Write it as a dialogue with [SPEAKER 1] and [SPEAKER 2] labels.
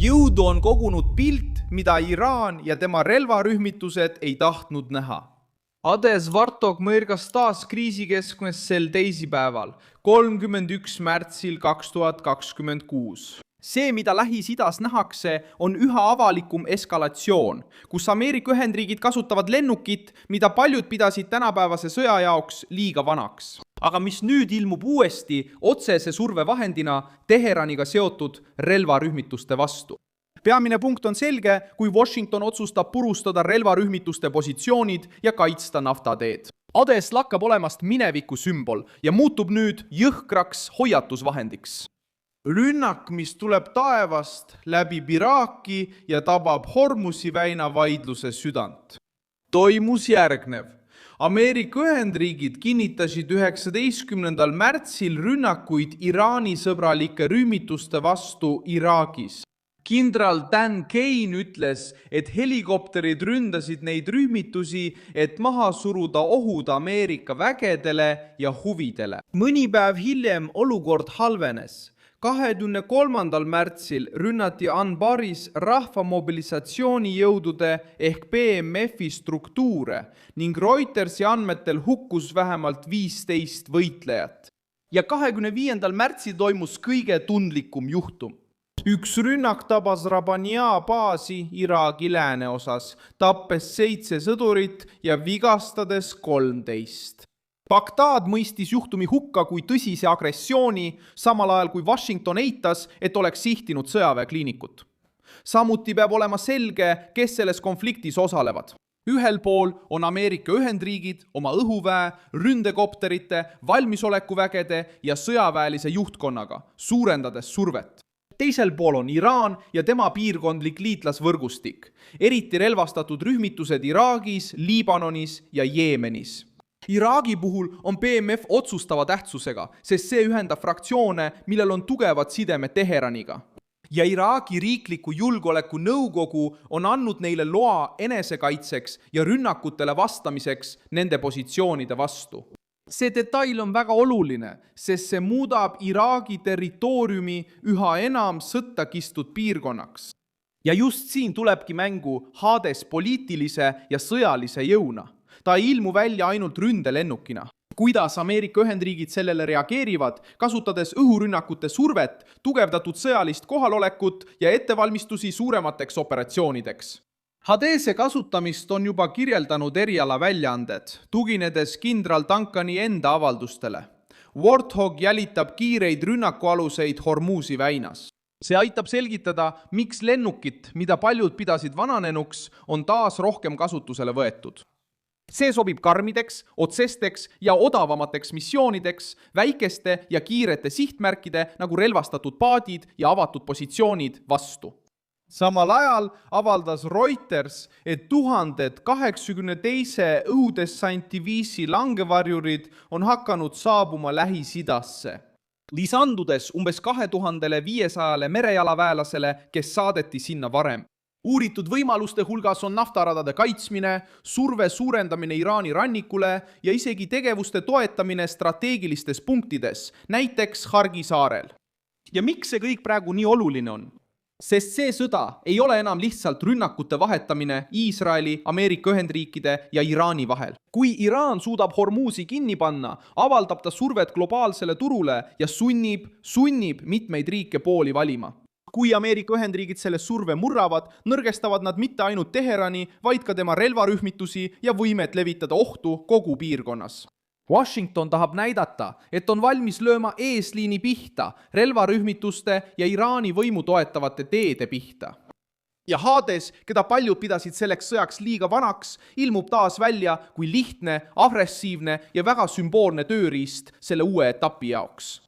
[SPEAKER 1] Jõudu on kogunud pilt, mida Iraan ja tema relvarühmitused ei tahtnud näha. Ade Zvartog mõrgas taas kriisikeskmes sel teisipäeval, 31. märtsil 2026. See, mida Lähis-Idas nähakse, on üha avalikum eskalatsioon, kus Ameerika Ühendriigid kasutavad lennukit, mida paljud pidasid tänapäevase sõja jaoks liiga vanaks. Aga mis nüüd ilmub uuesti otsese survevahendina Teheraniga seotud relvarühmituste vastu. Peamine punkt on selge, kui Washington otsustab purustada relvarühmituste positsioonid ja kaitsta naftateed. Ades lakkab olemast mineviku sümbol ja muutub nüüd jõhkraks hoiatusvahendiks. Rünnak, mis tuleb taevast, läbib Iraaki ja tabab Hormusi väina vaidluse südant. Toimus järgnev. Ameerika Ühendriigid kinnitasid 19. märtsil rünnakuid Iraani sõbralike rühmituste vastu Iraagis. Kindral Dan Kane ütles, et helikopterid ründasid neid rühmitusi, et maha suruda ohud Ameerika vägedele ja huvidele. Mõni päev hiljem olukord halvenes. 23. märtsil rünnati Anbaris rahvamobilisatsioonijõudude ehk BMF-i struktuure ning Reutersi andmetel hukkus vähemalt 15 võitlejat. Ja 25. märtsil toimus kõige tundlikum juhtum. Üks rünnak tabas Rabania baasi Iraagi lääneosas, tappes 7 sõdurit ja vigastades 13. Bagdad mõistis juhtumi hukka kui tõsise agressiooni, samal ajal kui Washington eitas, et oleks sihtinud sõjaväekliinikut. Samuti peab olema selge, kes selles konfliktis osalevad. Ühel pool on Ameerika Ühendriigid oma õhuväe, ründekopterite, valmisolekuvägede ja sõjaväelise juhtkonnaga, suurendades survet. Teisel pool on Iraan ja tema piirkondlik liitlasvõrgustik, eriti relvastatud rühmitused Iraagis, Liibanonis ja Jeemenis. Iraagi puhul on BMF otsustava tähtsusega, sest see ühendab fraktsioone, millel on tugevad sidemed Teheraniga. Ja Iraagi riikliku julgeoleku nõukogu on andnud neile loa enesekaitseks ja rünnakutele vastamiseks nende positsioonide vastu. See detail on väga oluline, sest see muudab Iraagi territooriumi üha enam sõtta kistud piirkonnaks. Ja just siin tulebki mängu Hades poliitilise ja sõjalise jõuna. Ta ei ilmu välja ainult ründelennukina. Kuidas Ameerika Ühendriigid sellele reageerivad, kasutades õhurünnakute survet, tugevdatud sõjalist kohalolekut ja ettevalmistusi suuremateks operatsioonideks. Hadese kasutamist on juba kirjeldanud eriala väljaanded, tuginedes kindral Duncani enda avaldustele. Warthog jälitab kiireid rünnakualuseid Hormusi väinas. See aitab selgitada, miks lennukit, mida paljud pidasid vananenuks, on taas rohkem kasutusele võetud. See sobib karmideks, otsesteks ja odavamateks missioonideks, väikeste ja kiirete sihtmärkide nagu relvastatud paadid ja avatud positsioonid vastu. Samal ajal avaldas Reuters, et 1082 õhudessantiviisi langevarjurid on hakanud saabuma Lähis-Idasse, lisandudes umbes 2500 merejalaväelasele, kes saadeti sinna varem. Uuritud võimaluste hulgas on naftaradade kaitsmine, surve suurendamine Iraani rannikule ja isegi tegevuste toetamine strateegilistes punktides, näiteks Hargi saarel. Ja miks see kõik praegu nii oluline on? Sest see sõda ei ole enam lihtsalt rünnakute vahetamine Iisraeli, Ameerika Ühendriikide ja Iraani vahel. Kui Iraan suudab Hormusi kinni panna, avaldab ta survet globaalsele turule ja sunnib mitmeid riike pooli valima. Kui Ameerika Ühendriigid selle surve murravad, nõrgestavad nad mitte ainult Teherani, vaid ka tema relvarühmitusi ja võimet levitada ohtu kogu piirkonnas. Washington tahab näidata, et on valmis lööma eesliini pihta, relvarühmituste ja Iraani võimu toetavate teede pihta. Ja Hades, keda paljud pidasid selleks sõjaks liiga vanaks, ilmub taas välja kui lihtne, agressiivne ja väga sümboolne tööriist selle uue etapi jaoks.